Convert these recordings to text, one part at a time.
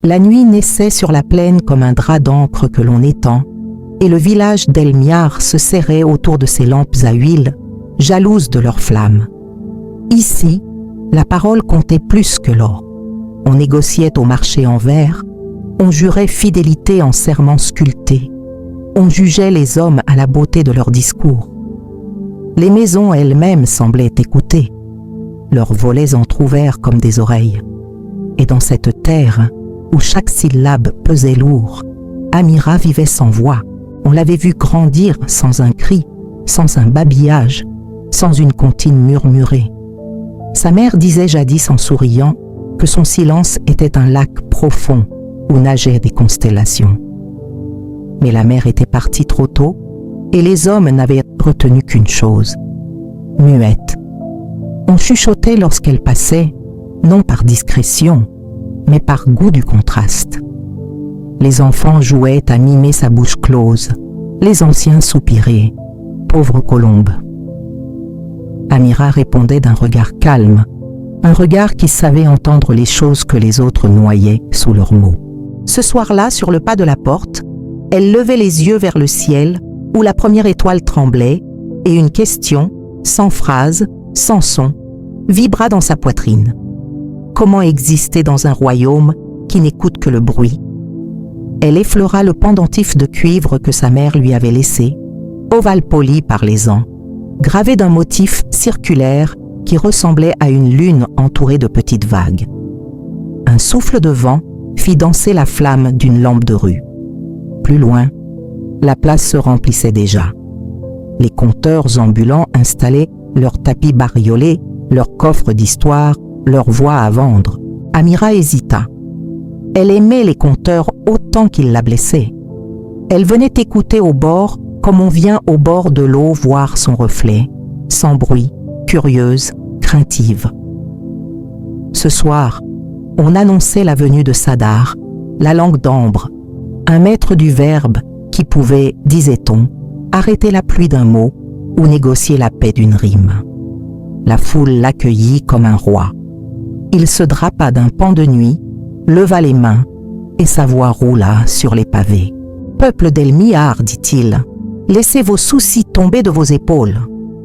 La nuit naissait sur la plaine comme un drap d'encre que l'on étend, et le village d'El Miar se serrait autour de ses lampes à huile, jalouses de leurs flammes. Ici, la parole comptait plus que l'or. On négociait au marché en verre, on jurait fidélité en serments sculptés, on jugeait les hommes à la beauté de leurs discours. Les maisons elles-mêmes semblaient écouter, leurs volets entr'ouverts comme des oreilles. Et dans cette terre, où chaque syllabe pesait lourd, Amira vivait sans voix. On l'avait vue grandir sans un cri, sans un babillage, sans une comptine murmurée. Sa mère disait jadis en souriant que son silence était un lac profond où nageaient des constellations. Mais la mère était partie trop tôt et les hommes n'avaient retenu qu'une chose, muette. On chuchotait lorsqu'elle passait, non par discrétion, mais par goût du contraste. Les enfants jouaient à mimer sa bouche close, les anciens soupiraient, pauvre colombe. Amira répondait d'un regard calme, un regard qui savait entendre les choses que les autres noyaient sous leurs mots. Ce soir-là, sur le pas de la porte, elle levait les yeux vers le ciel où la première étoile tremblait et une question, sans phrase, sans son, vibra dans sa poitrine. Comment exister dans un royaume qui n'écoute que le bruit? Elle effleura le pendentif de cuivre que sa mère lui avait laissé, ovale poli par les ans, gravé d'un motif circulaire qui ressemblait à une lune entourée de petites vagues. Un souffle de vent fit danser la flamme d'une lampe de rue. Plus loin, la place se remplissait déjà. Les conteurs ambulants installaient leurs tapis bariolés, leurs coffres d'histoire, leurs voix à vendre. Amira hésita. Elle aimait les conteurs autant qu'ils la blessaient. Elle venait écouter au bord comme on vient au bord de l'eau voir son reflet, sans bruit, curieuse, craintive. Ce soir, on annonçait la venue de Sadar, la langue d'ambre, un maître du verbe qui pouvait, disait-on, arrêter la pluie d'un mot ou négocier la paix d'une rime. La foule l'accueillit comme un roi. Il se drapa d'un pan de nuit, leva les mains et sa voix roula sur les pavés. « Peuple d'El Miar, dit-il, laissez vos soucis tomber de vos épaules.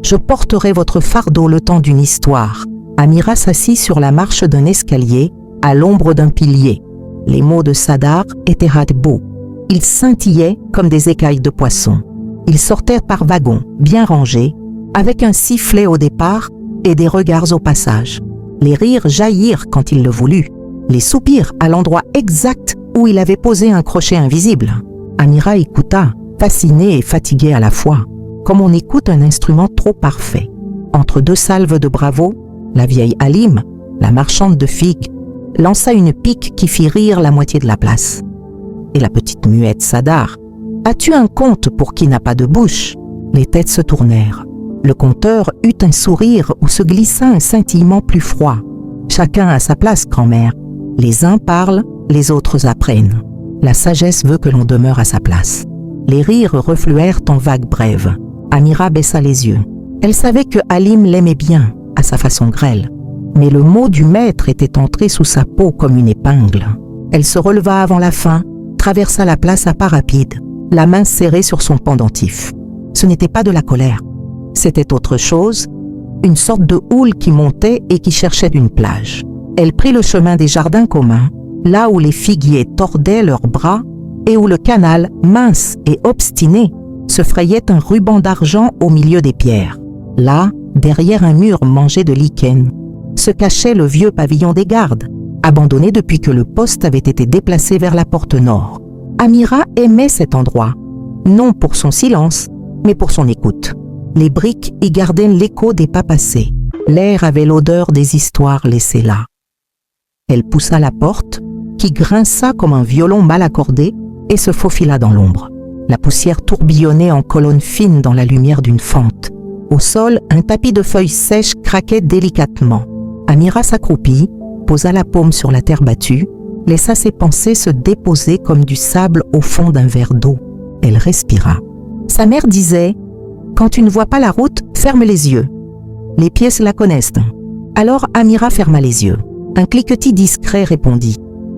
Je porterai votre fardeau le temps d'une histoire. » Amira s'assit sur la marche d'un escalier, à l'ombre d'un pilier. Les mots de Sadar étaient beaux. Ils scintillaient comme des écailles de poisson. Ils sortaient par wagons, bien rangés, avec un sifflet au départ et des regards au passage. Les rires jaillirent quand il le voulut, les soupirs à l'endroit exact où il avait posé un crochet invisible. Amira écouta, fascinée et fatiguée à la fois, comme on écoute un instrument trop parfait. Entre deux salves de bravo, la vieille Halim, la marchande de figues, lança une pique qui fit rire la moitié de la place. Et la petite muette Sadar, « As-tu un conte pour qui n'a pas de bouche ?» Les têtes se tournèrent. Le conteur eut un sourire où se glissa un scintillement plus froid. Chacun à sa place, grand-mère. Les uns parlent, les autres apprennent. La sagesse veut que l'on demeure à sa place. Les rires refluèrent en vagues brèves. Amira baissa les yeux. Elle savait que Halim l'aimait bien, à sa façon grêle. Mais le mot du maître était entré sous sa peau comme une épingle. Elle se releva avant la fin, traversa la place à pas rapides, la main serrée sur son pendentif. Ce n'était pas de la colère. C'était autre chose, une sorte de houle qui montait et qui cherchait une plage. Elle prit le chemin des jardins communs, là où les figuiers tordaient leurs bras et où le canal, mince et obstiné, se frayait un ruban d'argent au milieu des pierres. Là, derrière un mur mangé de lichen, se cachait le vieux pavillon des gardes, abandonné depuis que le poste avait été déplacé vers la porte nord. Amira aimait cet endroit, non pour son silence, mais pour son écoute. Les briques y gardaient l'écho des pas passés. L'air avait l'odeur des histoires laissées là. Elle poussa la porte, qui grinça comme un violon mal accordé, et se faufila dans l'ombre. La poussière tourbillonnait en colonnes fines dans la lumière d'une fente. Au sol, un tapis de feuilles sèches craquait délicatement. Amira s'accroupit, posa la paume sur la terre battue, laissa ses pensées se déposer comme du sable au fond d'un verre d'eau. Elle respira. Sa mère disait « Quand tu ne vois pas la route, ferme les yeux. Les pièces la connaissent. » Alors Amira ferma les yeux. Un cliquetis discret répondit.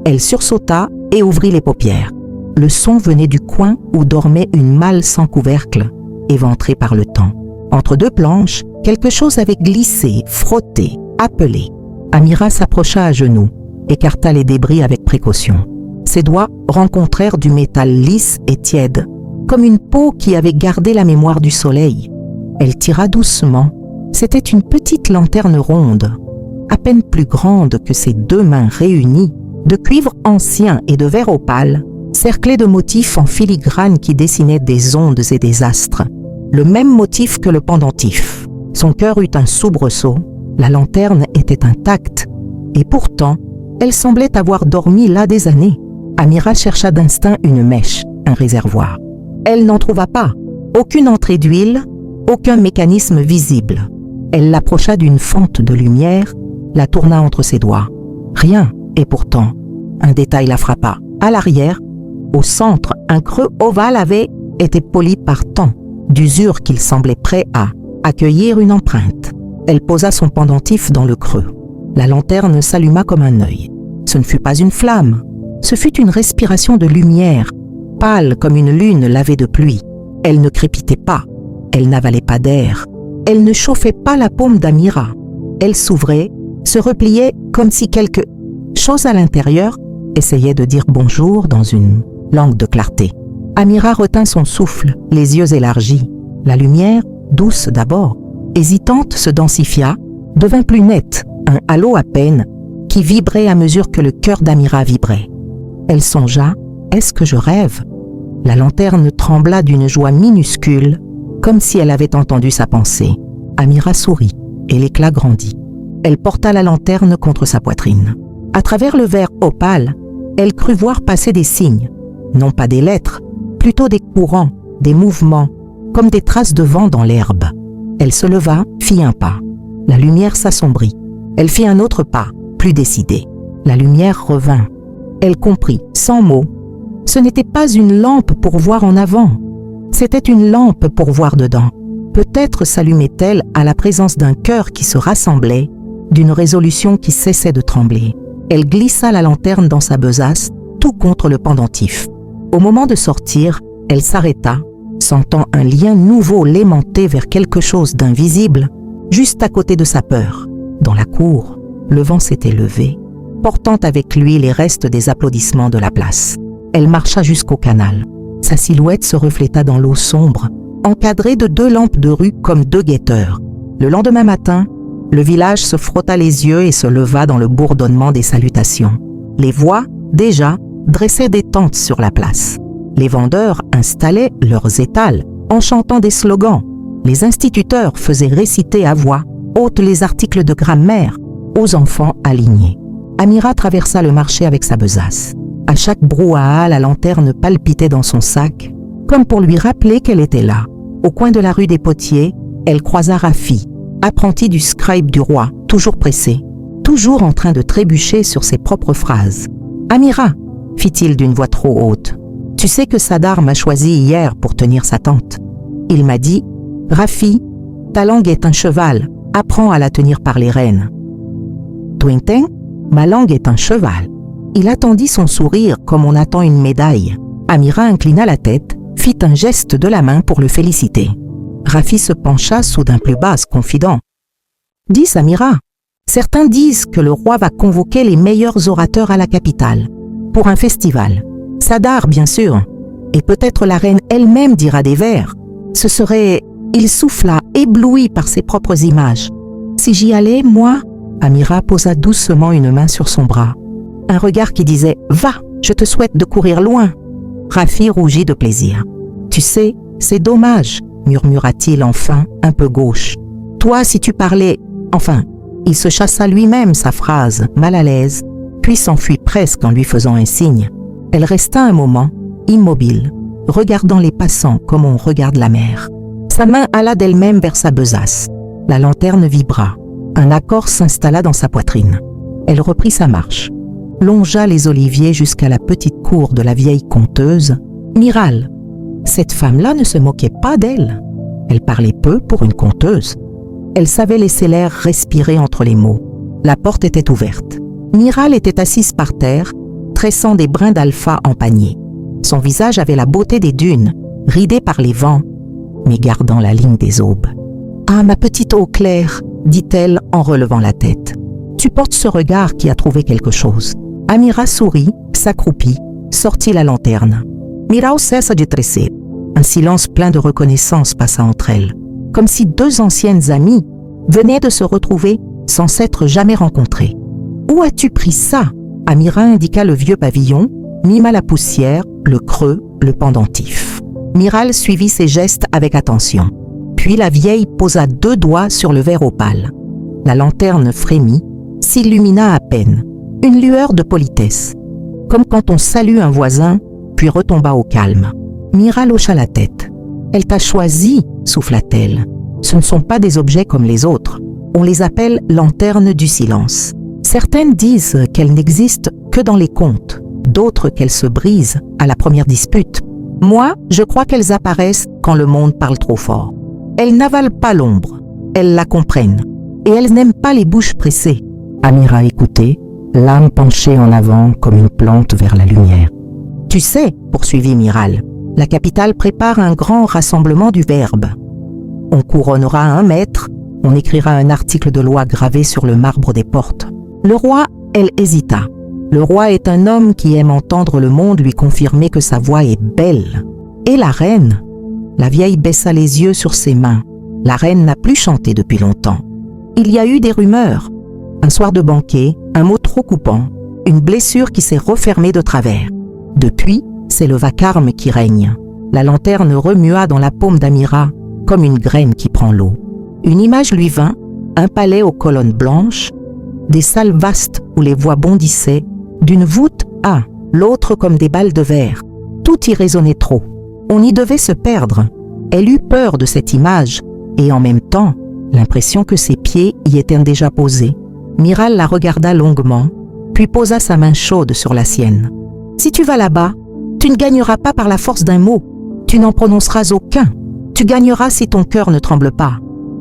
Elle sursauta et ouvrit les paupières. Le son venait du coin où dormait une malle sans couvercle, éventrée par le temps. Entre deux planches, quelque chose avait glissé, frotté, appelé. Amira s'approcha à genoux, écarta les débris avec précaution. Ses doigts rencontrèrent du métal lisse et tiède, comme une peau qui avait gardé la mémoire du soleil. Elle tira doucement. C'était une petite lanterne ronde, à peine plus grande que ses deux mains réunies, de cuivre ancien et de verre opale, cerclée de motifs en filigrane qui dessinaient des ondes et des astres. Le même motif que le pendentif. Son cœur eut un soubresaut. La lanterne était intacte, et pourtant, elle semblait avoir dormi là des années. Amira chercha d'instinct une mèche, un réservoir. Elle n'en trouva pas. Aucune entrée d'huile, aucun mécanisme visible. Elle l'approcha d'une fente de lumière, la tourna entre ses doigts. Rien, et pourtant, un détail la frappa. À l'arrière, au centre, un creux ovale avait été poli par tant d'usure qu'il semblait prêt à accueillir une empreinte. Elle posa son pendentif dans le creux. La lanterne s'alluma comme un œil. Ce ne fut pas une flamme, ce fut une respiration de lumière, pâle comme une lune lavée de pluie. Elle ne crépitait pas, elle n'avalait pas d'air, elle ne chauffait pas la paume d'Amira. Elle s'ouvrait, se repliait comme si quelque chose à l'intérieur essayait de dire bonjour dans une langue de clarté. Amira retint son souffle, les yeux élargis. La lumière, douce d'abord, hésitante, se densifia, devint plus nette, un halo à peine, qui vibrait à mesure que le cœur d'Amira vibrait. Elle songea, est-ce que je rêve? La lanterne trembla d'une joie minuscule, comme si elle avait entendu sa pensée. Amira sourit, et l'éclat grandit. Elle porta la lanterne contre sa poitrine. À travers le verre opale, elle crut voir passer des signes, non pas des lettres, plutôt des courants, des mouvements, comme des traces de vent dans l'herbe. Elle se leva, fit un pas. La lumière s'assombrit. Elle fit un autre pas, plus décidé. La lumière revint. Elle comprit, sans mots. Ce n'était pas une lampe pour voir en avant. C'était une lampe pour voir dedans. Peut-être s'allumait-elle à la présence d'un cœur qui se rassemblait, d'une résolution qui cessait de trembler. Elle glissa la lanterne dans sa besace, tout contre le pendentif. Au moment de sortir, elle s'arrêta, sentant un lien nouveau l'aimanter vers quelque chose d'invisible, juste à côté de sa peur. Dans la cour, le vent s'était levé, portant avec lui les restes des applaudissements de la place. Elle marcha jusqu'au canal. Sa silhouette se refléta dans l'eau sombre, encadrée de deux lampes de rue comme deux guetteurs. Le lendemain matin, le village se frotta les yeux et se leva dans le bourdonnement des salutations. Les voix, déjà, dressaient des tentes sur la place. Les vendeurs installaient leurs étals en chantant des slogans. Les instituteurs faisaient réciter à voix haute les articles de grammaire aux enfants alignés. Amira traversa le marché avec sa besace. À chaque brouhaha, la lanterne palpitait dans son sac, comme pour lui rappeler qu'elle était là. Au coin de la rue des Potiers, elle croisa Rafi, apprenti du scribe du roi, toujours pressé, toujours en train de trébucher sur ses propres phrases. « Amira !» fit-il d'une voix trop haute. « Tu sais que Sadar m'a choisi hier pour tenir sa tente. Il m'a dit « Rafi, ta langue est un cheval, apprends à la tenir par les rênes. » « Twinteng, ma langue est un cheval. » Il attendit son sourire comme on attend une médaille. Amira inclina la tête, fit un geste de la main pour le féliciter. Rafi se pencha soudain plus bas, confident. « Dis Amira, certains disent que le roi va convoquer les meilleurs orateurs à la capitale, pour un festival. Sadar, bien sûr, et peut-être la reine elle-même dira des vers. Ce serait... » Il souffla, ébloui par ses propres images. « Si j'y allais, moi ?» Amira posa doucement une main sur son bras. Un regard qui disait « Va, je te souhaite de courir loin !» Rafi rougit de plaisir. « Tu sais, c'est dommage, » murmura-t-il enfin, un peu gauche. « Toi, si tu parlais... » Enfin, il se chassa lui-même sa phrase, mal à l'aise, puis s'enfuit presque en lui faisant un signe. Elle resta un moment, immobile, regardant les passants comme on regarde la mer. Sa main alla d'elle-même vers sa besace. La lanterne vibra. Un accord s'installa dans sa poitrine. Elle reprit sa marche, longea les oliviers jusqu'à la petite cour de la vieille conteuse. Miral, cette femme-là ne se moquait pas d'elle. Elle parlait peu pour une conteuse. Elle savait laisser l'air respirer entre les mots. La porte était ouverte. Miral était assise par terre, tressant des brins d'alpha en panier. Son visage avait la beauté des dunes, ridé par les vents, mais gardant la ligne des aubes. « Ah, ma petite eau claire, dit-elle en relevant la tête. Tu portes ce regard qui a trouvé quelque chose. » Amira sourit, s'accroupit, sortit la lanterne. Mirao cessa de tresser. Un silence plein de reconnaissance passa entre elles, comme si deux anciennes amies venaient de se retrouver sans s'être jamais rencontrées. « Où as-tu pris ça ?» Amira indiqua le vieux pavillon, mima la poussière, le creux, le pendentif. Miral suivit ses gestes avec attention. Puis la vieille posa 2 doigts sur le verre opale. La lanterne frémit, s'illumina à peine. Une lueur de politesse, comme quand on salue un voisin, puis retomba au calme. Miral hocha la tête. « Elle t'a choisi, souffla-t-elle. Ce ne sont pas des objets comme les autres. On les appelle lanternes du silence. Certaines disent qu'elles n'existent que dans les contes, d'autres qu'elles se brisent à la première dispute. Moi, je crois qu'elles apparaissent quand le monde parle trop fort. Elles n'avalent pas l'ombre, elles la comprennent, et elles n'aiment pas les bouches pressées. » Amira écoutait, l'âme penchée en avant comme une plante vers la lumière. « Tu sais, poursuivit Miral, la capitale prépare un grand rassemblement du Verbe. On couronnera un maître, on écrira un article de loi gravé sur le marbre des portes. Le roi, elle hésita. Le roi est un homme qui aime entendre le monde lui confirmer que sa voix est belle. Et la reine ?» La vieille baissa les yeux sur ses mains. La reine n'a plus chanté depuis longtemps. Il y a eu des rumeurs. Un soir de banquet, un mot trop coupant, une blessure qui s'est refermée de travers. Depuis, c'est le vacarme qui règne. La lanterne remua dans la paume d'Amira, comme une graine qui prend l'eau. Une image lui vint, un palais aux colonnes blanches, des salles vastes où les voix bondissaient, d'une voûte à l'autre comme des balles de verre. Tout y résonnait trop. On y devait se perdre. Elle eut peur de cette image et en même temps, l'impression que ses pieds y étaient déjà posés. Miral la regarda longuement, puis posa sa main chaude sur la sienne. « Si tu vas là-bas, tu ne gagneras pas par la force d'un mot. Tu n'en prononceras aucun. Tu gagneras si ton cœur ne tremble pas.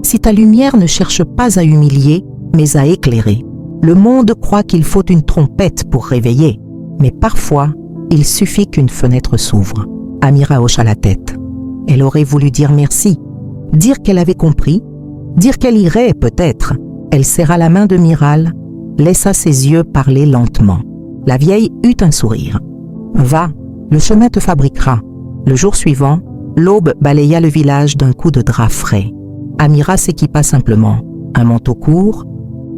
Si ta lumière ne cherche pas à humilier, mais à éclairer. Le monde croit qu'il faut une trompette pour réveiller, mais parfois, il suffit qu'une fenêtre s'ouvre. » Amira hocha la tête. Elle aurait voulu dire merci, dire qu'elle avait compris, dire qu'elle irait peut-être. Elle serra la main de Miral, laissa ses yeux parler lentement. La vieille eut un sourire. « Va, le chemin te fabriquera. » Le jour suivant, l'aube balaya le village d'un coup de drap frais. Amira s'équipa simplement. Un manteau court,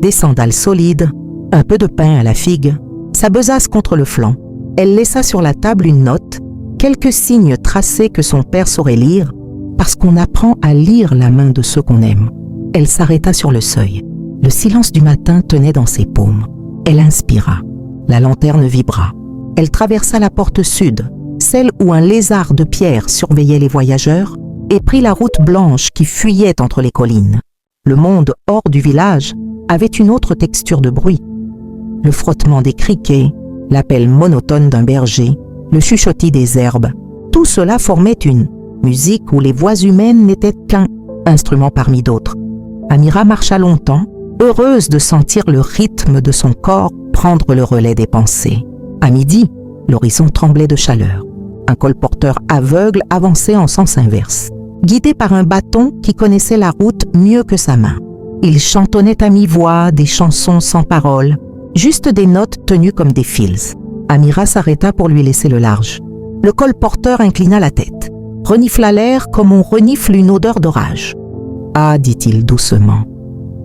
des sandales solides, un peu de pain à la figue, sa besace contre le flanc. Elle laissa sur la table une note, quelques signes tracés que son père saurait lire, parce qu'on apprend à lire la main de ceux qu'on aime. Elle s'arrêta sur le seuil. Le silence du matin tenait dans ses paumes. Elle inspira. La lanterne vibra. Elle traversa la porte sud, celle où un lézard de pierre surveillait les voyageurs, et prit la route blanche qui fuyait entre les collines. Le monde hors du village avait une autre texture de bruit. Le frottement des criquets, l'appel monotone d'un berger, le chuchotis des herbes, tout cela formait une musique où les voix humaines n'étaient qu'un instrument parmi d'autres. Amira marcha longtemps, heureuse de sentir le rythme de son corps prendre le relais des pensées. À midi, l'horizon tremblait de chaleur. Un colporteur aveugle avançait en sens inverse, guidé par un bâton qui connaissait la route mieux que sa main. Il chantonnait à mi-voix des chansons sans paroles, juste des notes tenues comme des fils. Amira s'arrêta pour lui laisser le large. Le colporteur inclina la tête, renifla l'air comme on renifle une odeur d'orage. « Ah, dit-il doucement,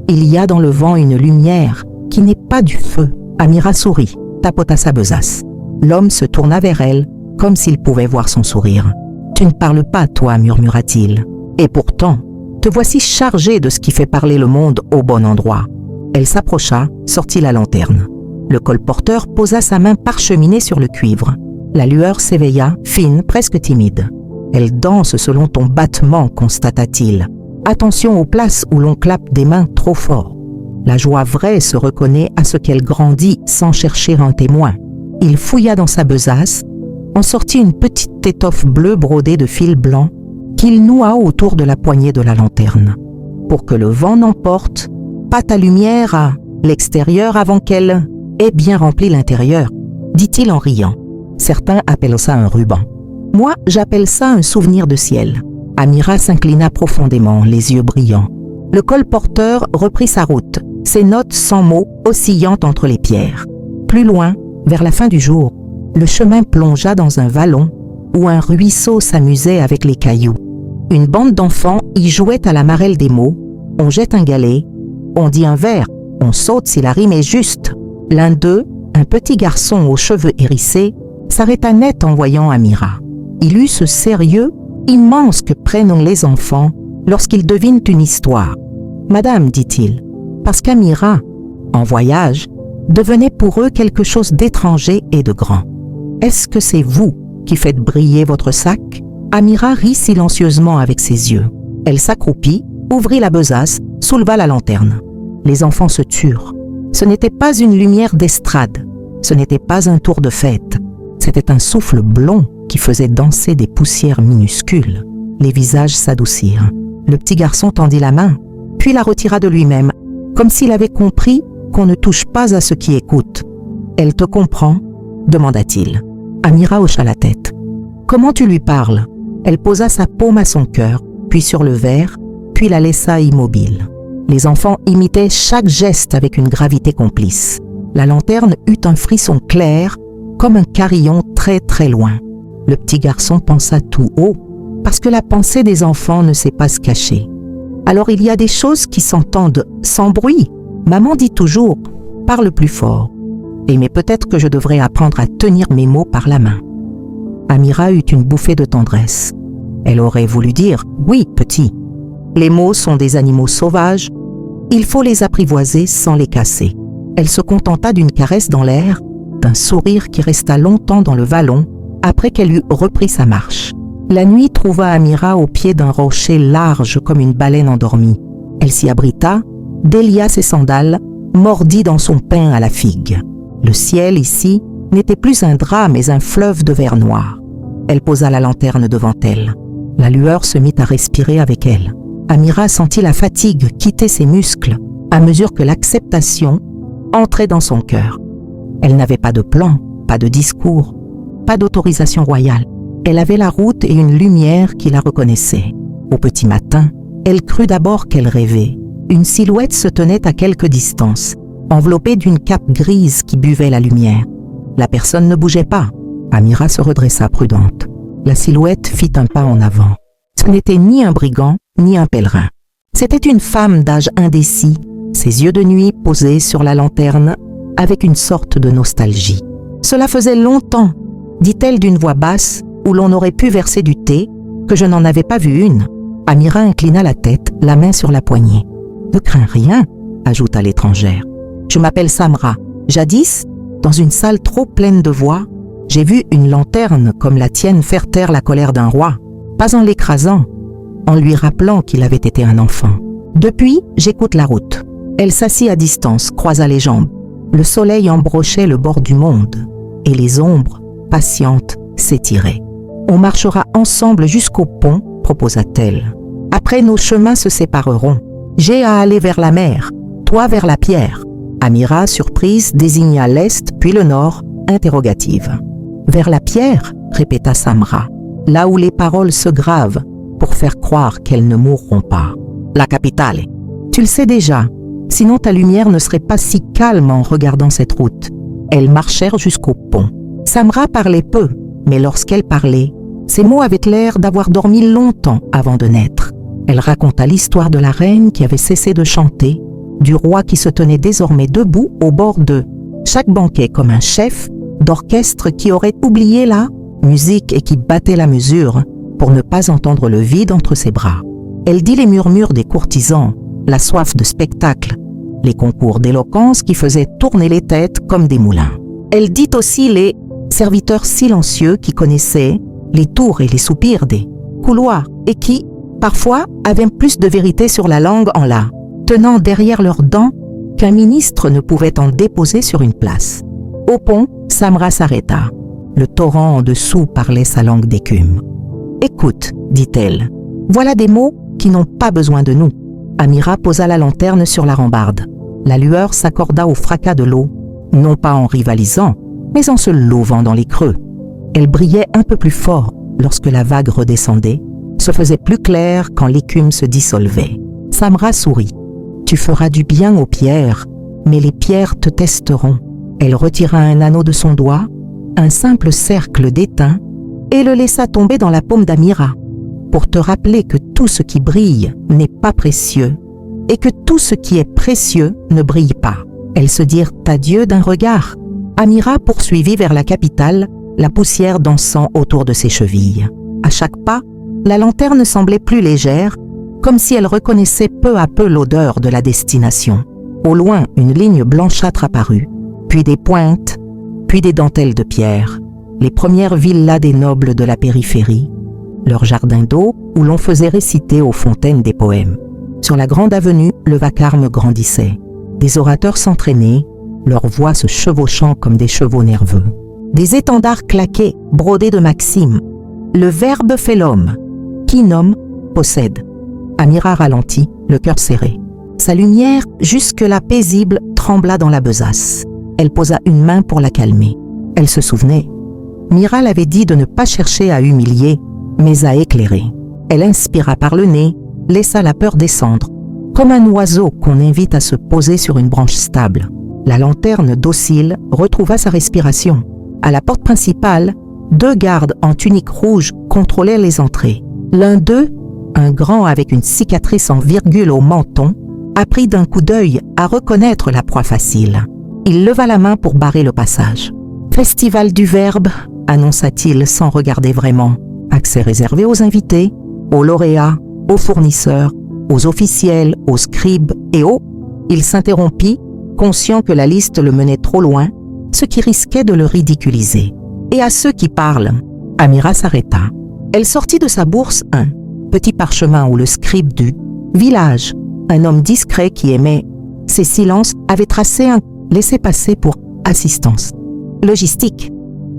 il y a dans le vent une lumière qui n'est pas du feu. » Amira sourit, tapota sa besace. L'homme se tourna vers elle, comme s'il pouvait voir son sourire. « Tu ne parles pas, toi, murmura-t-il. Et pourtant, te voici chargé de ce qui fait parler le monde au bon endroit. » Elle s'approcha, sortit la lanterne. Le colporteur posa sa main parcheminée sur le cuivre. La lueur s'éveilla, fine, presque timide. « Elle danse selon ton battement, constata-t-il. Attention aux places où l'on clappe des mains trop fort. La joie vraie se reconnaît à ce qu'elle grandit sans chercher un témoin. » Il fouilla dans sa besace, en sortit une petite étoffe bleue brodée de fils blancs qu'il noua autour de la poignée de la lanterne. « Pour que le vent n'emporte pas ta lumière à l'extérieur avant qu'elle ait bien rempli l'intérieur. » dit-il en riant. Certains appellent ça un ruban. Moi, j'appelle ça un souvenir de ciel. Amira s'inclina profondément, les yeux brillants. Le colporteur reprit sa route, ses notes sans mots oscillant entre les pierres. Plus loin, vers la fin du jour, le chemin plongea dans un vallon où un ruisseau s'amusait avec les cailloux. Une bande d'enfants y jouait à la marelle des mots. On jette un galet, on dit un vers, on saute si la rime est juste. L'un d'eux, un petit garçon aux cheveux hérissés, s'arrêta net en voyant Amira. Il eut ce sérieux immense que prennent les enfants lorsqu'ils devinent une histoire. « Madame, dit-il, parce qu'Amira, en voyage, devenait pour eux quelque chose d'étranger et de grand. Est-ce que c'est vous qui faites briller votre sac ?» Amira rit silencieusement avec ses yeux. Elle s'accroupit, ouvrit la besace, souleva la lanterne. Les enfants se turent. Ce n'était pas une lumière d'estrade, ce n'était pas un tour de fête. C'était un souffle blond qui faisait danser des poussières minuscules. Les visages s'adoucirent. Le petit garçon tendit la main, puis la retira de lui-même, comme s'il avait compris qu'on ne touche pas à ce qui écoute. « Elle te comprend ?» demanda-t-il. Amira hocha la tête. « Comment tu lui parles ?» Elle posa sa paume à son cœur, puis sur le verre, puis la laissa immobile. Les enfants imitaient chaque geste avec une gravité complice. La lanterne eut un frisson clair, comme un carillon très très loin. Le petit garçon pensa tout haut, parce que la pensée des enfants ne sait pas se cacher. Alors il y a des choses qui s'entendent sans bruit. Maman dit toujours, parle plus fort. Mais peut-être que je devrais apprendre à tenir mes mots par la main. Amira eut une bouffée de tendresse. Elle aurait voulu dire, oui, petit. Les mots sont des animaux sauvages. Il faut les apprivoiser sans les casser. Elle se contenta d'une caresse dans l'air, d'un sourire qui resta longtemps dans le vallon après qu'elle eut repris sa marche. La nuit trouva Amira au pied d'un rocher large comme une baleine endormie. Elle s'y abrita, délia ses sandales, mordit dans son pain à la figue. Le ciel ici n'était plus un drap mais un fleuve de verre noir. Elle posa la lanterne devant elle. La lueur se mit à respirer avec elle. Amira sentit la fatigue quitter ses muscles à mesure que l'acceptation entrait dans son cœur. Elle n'avait pas de plan, pas de discours, pas d'autorisation royale. Elle avait la route et une lumière qui la reconnaissait. Au petit matin, elle crut d'abord qu'elle rêvait. Une silhouette se tenait à quelque distance, enveloppée d'une cape grise qui buvait la lumière. La personne ne bougeait pas. Amira se redressa prudente. La silhouette fit un pas en avant. Ce n'était ni un brigand, ni un pèlerin. C'était une femme d'âge indécis, ses yeux de nuit posés sur la lanterne avec une sorte de nostalgie. « Cela faisait longtemps, dit-elle d'une voix basse, où l'on aurait pu verser du thé, que je n'en avais pas vu une. » Amira inclina la tête, la main sur la poignée. « Ne crains rien, » ajouta l'étrangère. « Je m'appelle Samra. Jadis, dans une salle trop pleine de voix, j'ai vu une lanterne comme la tienne faire taire la colère d'un roi, pas en l'écrasant, en lui rappelant qu'il avait été un enfant. Depuis, j'écoute la route. » Elle s'assit à distance, croisa les jambes. Le soleil embrochait le bord du monde, et les ombres, patientes, s'étiraient. « On marchera ensemble jusqu'au pont, » proposa-t-elle. « Après, nos chemins se sépareront. J'ai à aller vers la mer, toi vers la pierre. » Amira, surprise, désigna l'est, puis le nord, interrogative. « Vers la pierre ?» répéta Samra, « là où les paroles se gravent pour faire croire qu'elles ne mourront pas. La capitale. Tu le sais déjà, sinon ta lumière ne serait pas si calme en regardant cette route. » Elles marchèrent jusqu'au pont. Samra parlait peu, mais lorsqu'elle parlait, ses mots avaient l'air d'avoir dormi longtemps avant de naître. Elle raconta l'histoire de la reine qui avait cessé de chanter, du roi qui se tenait désormais debout au bord de chaque banquet comme un chef d'orchestre qui aurait oublié la musique et qui battait la mesure pour ne pas entendre le vide entre ses bras. Elle dit les murmures des courtisans, la soif de spectacle, les concours d'éloquence qui faisaient tourner les têtes comme des moulins. Elle dit aussi les serviteurs silencieux qui connaissaient les tours et les soupirs des couloirs et qui, parfois, avaient plus de vérité sur la langue en la tenant derrière leurs dents qu'un ministre ne pouvait en déposer sur une place. Au pont, Samra s'arrêta. Le torrent en dessous parlait sa langue d'écume. « Écoute, dit-elle, voilà des mots qui n'ont pas besoin de nous. » Amira posa la lanterne sur la rambarde. La lueur s'accorda au fracas de l'eau, non pas en rivalisant, mais en se louvant dans les creux. Elle brillait un peu plus fort lorsque la vague redescendait, se faisait plus claire quand l'écume se dissolvait. Samra sourit. « Tu feras du bien aux pierres, mais les pierres te testeront. » Elle retira un anneau de son doigt, un simple cercle d'étain, et le laissa tomber dans la paume d'Amira, pour te rappeler que tout ce qui brille n'est pas précieux, et que tout ce qui est précieux ne brille pas. Elles se dirent adieu d'un regard. Amira poursuivit vers la capitale, la poussière dansant autour de ses chevilles. À chaque pas, la lanterne semblait plus légère, comme si elle reconnaissait peu à peu l'odeur de la destination. Au loin, une ligne blanchâtre apparut, puis des pointes, puis des dentelles de pierre, les premières villas des nobles de la périphérie, leur jardin d'eau où l'on faisait réciter aux fontaines des poèmes. Sur la grande avenue, le vacarme grandissait. Des orateurs s'entraînaient, leurs voix se chevauchant comme des chevaux nerveux. Des étendards claquaient, brodés de maximes. Le verbe fait l'homme. Qui nomme, possède. Amira ralentit, le cœur serré. Sa lumière, jusque-là paisible, trembla dans la besace. Elle posa une main pour la calmer. Elle se souvenait. Mira l'avait dit de ne pas chercher à humilier, mais à éclairer. Elle inspira par le nez, laissa la peur descendre, comme un oiseau qu'on invite à se poser sur une branche stable. La lanterne docile retrouva sa respiration. À la porte principale, 2 gardes en tunique rouge contrôlaient les entrées. L'un d'eux, un grand avec une cicatrice en virgule au menton, apprit d'un coup d'œil à reconnaître la proie facile. Il leva la main pour barrer le passage. « Festival du Verbe », annonça-t-il sans regarder vraiment. Accès réservé aux invités, aux lauréats, aux fournisseurs, aux officiels, aux scribes et aux... Il s'interrompit, conscient que la liste le menait trop loin, ce qui risquait de le ridiculiser. Et à ceux qui parlent, Amira s'arrêta. Elle sortit de sa bourse un petit parchemin où le scribe du village, un homme discret qui aimait ses silences, avait tracé un laissez-passer pour assistance. Logistique.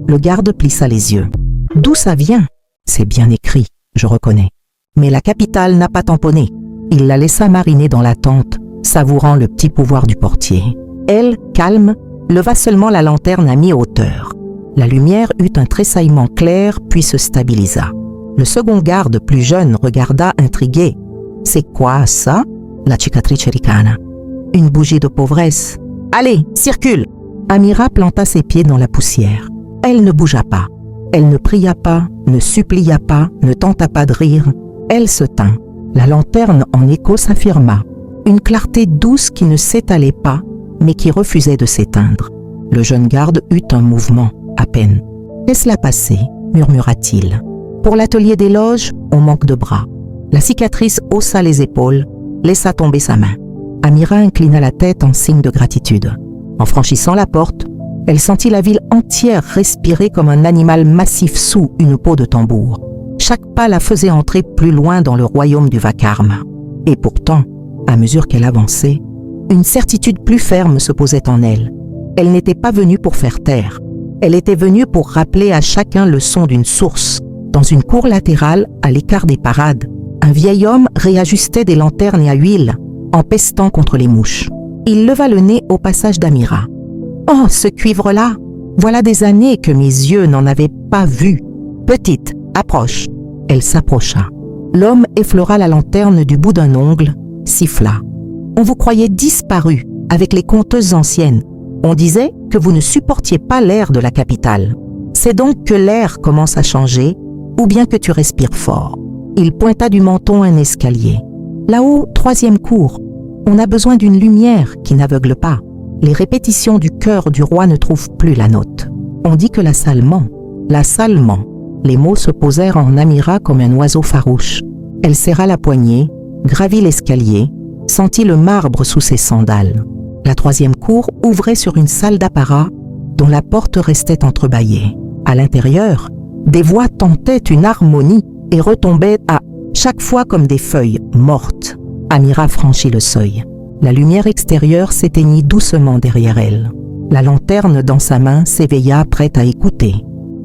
Le garde plissa les yeux. D'où ça vient? C'est bien écrit, je reconnais. Mais la capitale n'a pas tamponné. Il la laissa mariner dans l'attente, savourant le petit pouvoir du portier. Elle, calme, leva seulement la lanterne à mi-hauteur. La lumière eut un tressaillement clair puis se stabilisa. Le second garde, plus jeune, regarda intrigué. « C'est quoi ça ?» La cicatrice ricana. « Une bougie de pauvresse. Allez, circule !» Amira planta ses pieds dans la poussière. Elle ne bougea pas. Elle ne pria pas, ne supplia pas, ne tenta pas de rire. Elle se tint. La lanterne en écho s'affirma. Une clarté douce qui ne s'étalait pas, mais qui refusait de s'éteindre. Le jeune garde eut un mouvement, à peine. « Laisse-la passer », murmura-t-il. Pour l'atelier des loges, on manque de bras. La cicatrice haussa les épaules, laissa tomber sa main. Amira inclina la tête en signe de gratitude. En franchissant la porte, elle sentit la ville entière respirer comme un animal massif sous une peau de tambour. Chaque pas la faisait entrer plus loin dans le royaume du vacarme. Et pourtant, à mesure qu'elle avançait, une certitude plus ferme se posait en elle. Elle n'était pas venue pour faire taire. Elle était venue pour rappeler à chacun le son d'une source. Dans une cour latérale, à l'écart des parades, un vieil homme réajustait des lanternes à huile, en pestant contre les mouches. Il leva le nez au passage d'Amira. « Oh, ce cuivre-là! Voilà des années que mes yeux n'en avaient pas vu. Petite, approche. » Elle s'approcha. L'homme effleura la lanterne du bout d'un ongle, siffla. « On vous croyait disparu avec les conteuses anciennes. On disait que vous ne supportiez pas l'air de la capitale. C'est donc que l'air commence à changer, ou bien que tu respires fort. » Il pointa du menton un escalier. « Là-haut, 3e cour. On a besoin d'une lumière qui n'aveugle pas. Les répétitions du cœur du roi ne trouvent plus la note. On dit que la salle ment. La salle ment. » Les mots se posèrent en Amira comme un oiseau farouche. Elle serra la poignée, gravit l'escalier, sentit le marbre sous ses sandales. La 3e cour ouvrait sur une salle d'apparat dont la porte restait entrebâillée. À l'intérieur, des voix tentaient une harmonie et retombaient à chaque fois comme des feuilles mortes. Amira franchit le seuil. La lumière extérieure s'éteignit doucement derrière elle. La lanterne dans sa main s'éveilla prête à écouter.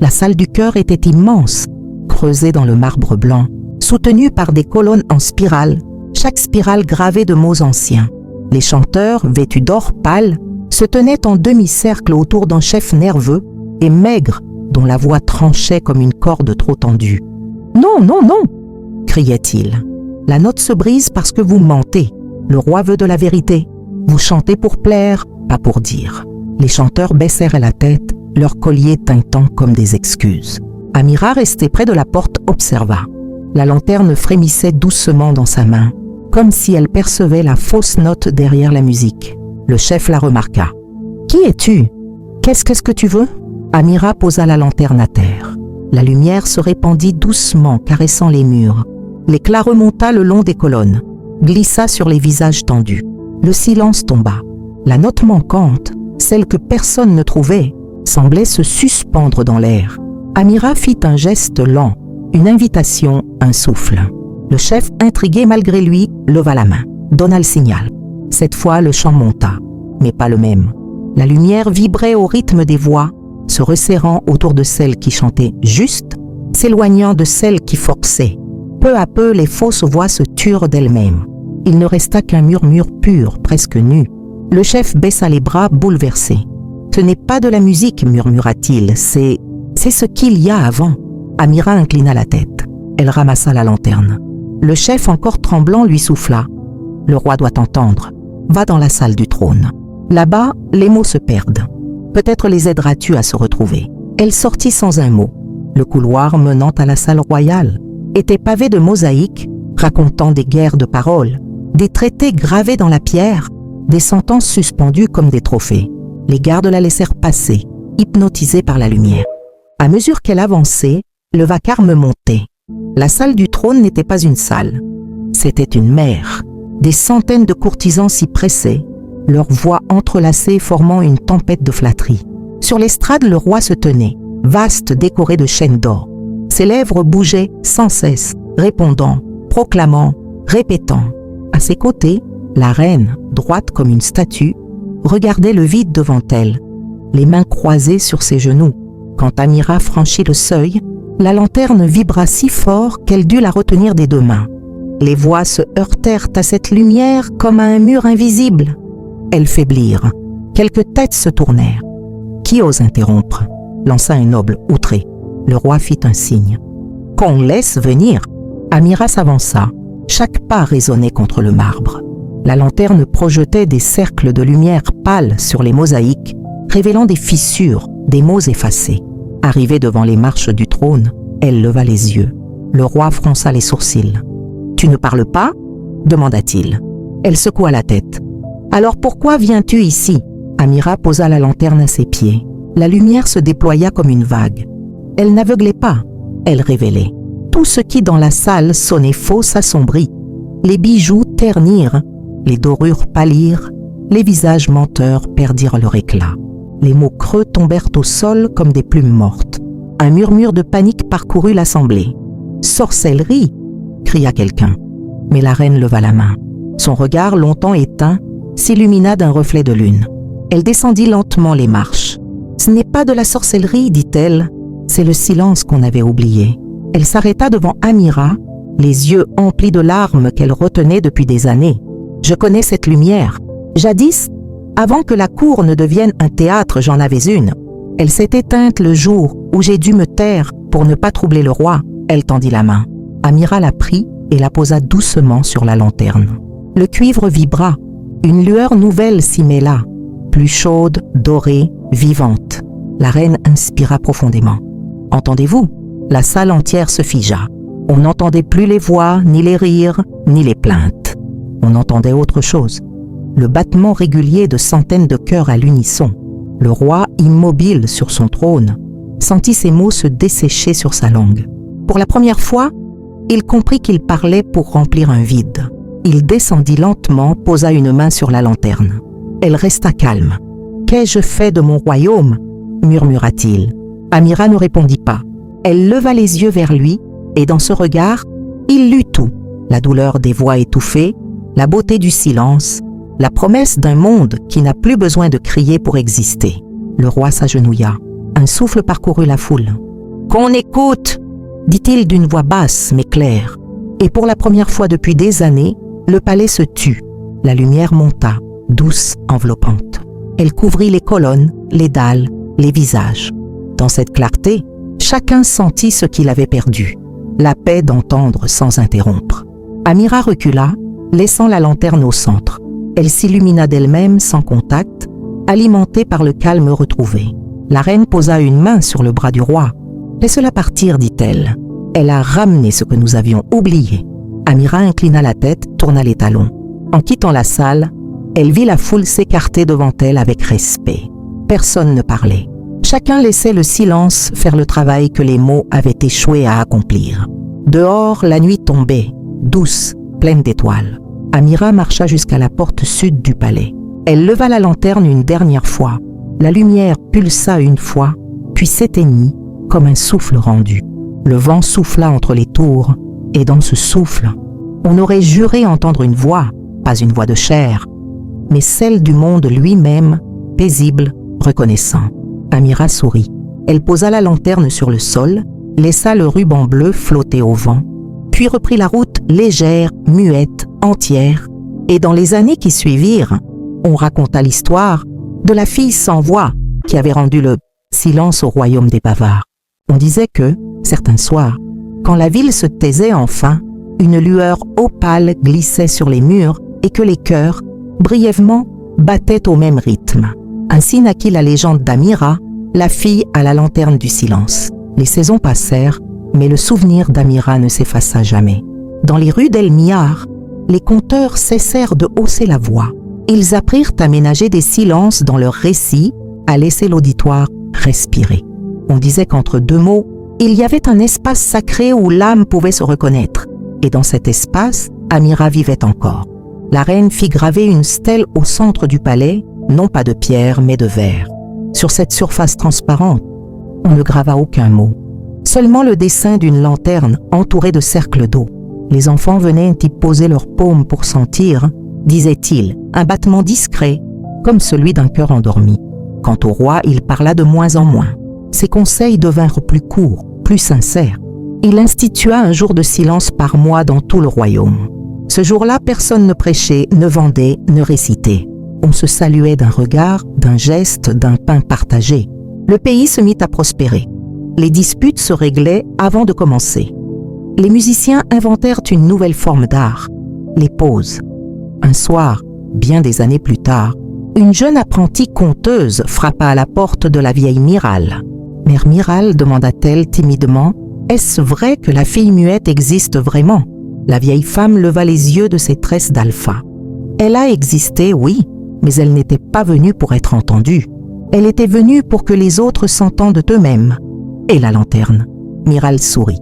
La salle du chœur était immense, creusée dans le marbre blanc, soutenue par des colonnes en spirale, chaque spirale gravée de mots anciens. Les chanteurs, vêtus d'or pâle, se tenaient en demi-cercle autour d'un chef nerveux et maigre, dont la voix tranchait comme une corde trop tendue. « Non, non, non !» criait-il. « La note se brise parce que vous mentez. Le roi veut de la vérité. Vous chantez pour plaire, pas pour dire. » Les chanteurs baissèrent la tête, leurs colliers tintant comme des excuses. Amira, restée près de la porte, observa. La lanterne frémissait doucement dans sa main, comme si elle percevait la fausse note derrière la musique. Le chef la remarqua. « Qui es-tu? Qu'est-ce que tu veux ?» Amira posa la lanterne à terre. La lumière se répandit doucement, caressant les murs. L'éclat remonta le long des colonnes, glissa sur les visages tendus. Le silence tomba. La note manquante, celle que personne ne trouvait, semblait se suspendre dans l'air. Amira fit un geste lent, une invitation, un souffle. Le chef, intrigué malgré lui, leva la main, donna le signal. Cette fois, le chant monta, mais pas le même. La lumière vibrait au rythme des voix, se resserrant autour de celles qui chantaient juste, s'éloignant de celles qui forçaient. Peu à peu, les fausses voix se turent d'elles-mêmes. Il ne resta qu'un murmure pur, presque nu. Le chef baissa les bras, bouleversé. « Ce n'est pas de la musique, murmura-t-il, c'est ce qu'il y a avant. » Amira inclina la tête. Elle ramassa la lanterne. Le chef, encore tremblant, lui souffla. « Le roi doit entendre. Va dans la salle du trône. Là-bas, les mots se perdent. Peut-être les aideras-tu à se retrouver. » Elle sortit sans un mot. Le couloir menant à la salle royale était pavé de mosaïques racontant des guerres de paroles, des traités gravés dans la pierre, des sentences suspendues comme des trophées. Les gardes la laissèrent passer, hypnotisés par la lumière. À mesure qu'elle avançait, le vacarme montait. La salle du trône n'était pas une salle. C'était une mer. Des centaines de courtisans s'y pressaient, leurs voix entrelacées formant une tempête de flatteries. Sur l'estrade, le roi se tenait, vaste, décoré de chaînes d'or. Ses lèvres bougeaient sans cesse, répondant, proclamant, répétant. À ses côtés, la reine, droite comme une statue, regardait le vide devant elle, les mains croisées sur ses genoux. Quand Amira franchit le seuil, la lanterne vibra si fort qu'elle dut la retenir des deux mains. Les voix se heurtèrent à cette lumière comme à un mur invisible. Elles faiblirent. Quelques têtes se tournèrent. « Qui ose interrompre ?» lança un noble outré. Le roi fit un signe. « Qu'on laisse venir !» Amira s'avança. Chaque pas résonnait contre le marbre. La lanterne projetait des cercles de lumière pâle sur les mosaïques, révélant des fissures, des mots effacés. Arrivée devant les marches du trône, elle leva les yeux. Le roi fronça les sourcils. « Tu ne parles pas ?» demanda-t-il. Elle secoua la tête. « Alors pourquoi viens-tu ici ?» Amira posa la lanterne à ses pieds. La lumière se déploya comme une vague. Elle n'aveuglait pas, elle révélait. Tout ce qui dans la salle sonnait faux s'assombrit. Les bijoux ternirent, les dorures pâlirent, les visages menteurs perdirent leur éclat. Les mots creux tombèrent au sol comme des plumes mortes. Un murmure de panique parcourut l'assemblée. « Sorcellerie !» cria quelqu'un. Mais la reine leva la main. Son regard, longtemps éteint, s'illumina d'un reflet de lune. Elle descendit lentement les marches. « Ce n'est pas de la sorcellerie, dit-elle, c'est le silence qu'on avait oublié. » Elle s'arrêta devant Amira, les yeux emplis de larmes qu'elle retenait depuis des années. « Je connais cette lumière. Jadis, avant que la cour ne devienne un théâtre, j'en avais une. Elle s'est éteinte le jour où j'ai dû me taire pour ne pas troubler le roi. » Elle tendit la main. Amira la prit et la posa doucement sur la lanterne. Le cuivre vibra. Une lueur nouvelle s'y mêla, plus chaude, dorée, vivante. La reine inspira profondément. « Entendez-vous » La salle entière se figea. On n'entendait plus les voix, ni les rires, ni les plaintes. On entendait autre chose. Le battement régulier de centaines de cœurs à l'unisson. Le roi, immobile sur son trône, sentit ses mots se dessécher sur sa langue. Pour la première fois, il comprit qu'il parlait pour remplir un vide. Il descendit lentement, posa une main sur la lanterne. Elle resta calme. « Qu'ai-je fait de mon royaume ?» murmura-t-il. Amira ne répondit pas. Elle leva les yeux vers lui, et dans ce regard, il lut tout. La douleur des voix étouffées, la beauté du silence, la promesse d'un monde qui n'a plus besoin de crier pour exister. Le roi s'agenouilla. Un souffle parcourut la foule. « Qu'on écoute !» dit-il d'une voix basse mais claire. Et pour la première fois depuis des années, le palais se tut. La lumière monta, douce, enveloppante. Elle couvrit les colonnes, les dalles, les visages. Dans cette clarté, chacun sentit ce qu'il avait perdu, la paix d'entendre sans interrompre. Amira recula, laissant la lanterne au centre. Elle s'illumina d'elle-même sans contact, alimentée par le calme retrouvé. La reine posa une main sur le bras du roi. « Laisse-la partir, dit-elle. Elle a ramené ce que nous avions oublié. » Amira inclina la tête, tourna les talons. En quittant la salle, elle vit la foule s'écarter devant elle avec respect. Personne ne parlait. Chacun laissait le silence faire le travail que les mots avaient échoué à accomplir. Dehors, la nuit tombait, douce, pleine d'étoiles. Amira marcha jusqu'à la porte sud du palais. Elle leva la lanterne une dernière fois. La lumière pulsa une fois, puis s'éteignit comme un souffle rendu. Le vent souffla entre les tours, et dans ce souffle, on aurait juré entendre une voix, pas une voix de chair, mais celle du monde lui-même, paisible, reconnaissant. Amira sourit. Elle posa la lanterne sur le sol, laissa le ruban bleu flotter au vent, puis reprit la route légère, muette, entière, et dans les années qui suivirent, on raconta l'histoire de la fille sans voix qui avait rendu le silence au royaume des bavards. On disait que, certains soirs, quand la ville se taisait enfin, une lueur opale glissait sur les murs et que les cœurs, brièvement, battaient au même rythme. Ainsi naquit la légende d'Amira, la fille à la lanterne du silence. Les saisons passèrent, mais le souvenir d'Amira ne s'effaça jamais. Dans les rues d'El Miar, les conteurs cessèrent de hausser la voix. Ils apprirent à ménager des silences dans leurs récits, à laisser l'auditoire respirer. On disait qu'entre deux mots, il y avait un espace sacré où l'âme pouvait se reconnaître. Et dans cet espace, Amira vivait encore. La reine fit graver une stèle au centre du palais, non pas de pierre, mais de verre. Sur cette surface transparente, on ne grava aucun mot. Seulement le dessin d'une lanterne entourée de cercles d'eau. Les enfants venaient y poser leurs paumes pour sentir, disait-il, un battement discret, comme celui d'un cœur endormi. Quant au roi, il parla de moins en moins. Ses conseils devinrent plus courts, plus sincères. Il institua un jour de silence par mois dans tout le royaume. Ce jour-là, personne ne prêchait, ne vendait, ne récitait. On se saluait d'un regard, d'un geste, d'un pain partagé. Le pays se mit à prospérer. Les disputes se réglaient avant de commencer. Les musiciens inventèrent une nouvelle forme d'art, les pauses. Un soir, bien des années plus tard, une jeune apprentie conteuse frappa à la porte de la vieille Miral. « Mère Miral, demanda-t-elle timidement, est-ce vrai que la fille muette existe vraiment ?» La vieille femme leva les yeux de ses tresses d'alpha. « Elle a existé, oui, mais elle n'était pas venue pour être entendue. Elle était venue pour que les autres s'entendent eux-mêmes. » Et la lanterne? Miral sourit.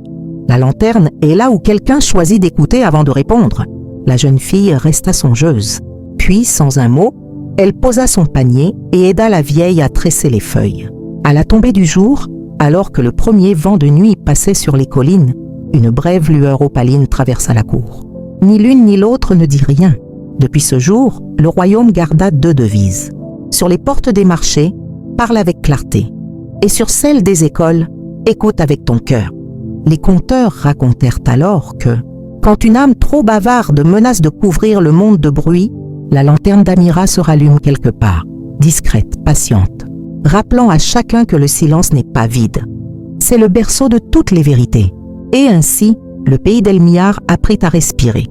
La lanterne est là où quelqu'un choisit d'écouter avant de répondre. La jeune fille resta songeuse. Puis, sans un mot, elle posa son panier et aida la vieille à tresser les feuilles. À la tombée du jour, alors que le premier vent de nuit passait sur les collines, une brève lueur opaline traversa la cour. Ni l'une ni l'autre ne dit rien. Depuis ce jour, le royaume garda deux devises. Sur les portes des marchés, parle avec clarté. Et sur celles des écoles, écoute avec ton cœur. Les conteurs racontèrent alors que, quand une âme trop bavarde menace de couvrir le monde de bruit, la lanterne d'Amira se rallume quelque part, discrète, patiente, rappelant à chacun que le silence n'est pas vide. C'est le berceau de toutes les vérités. Et ainsi, le pays d'El Miar apprit à respirer.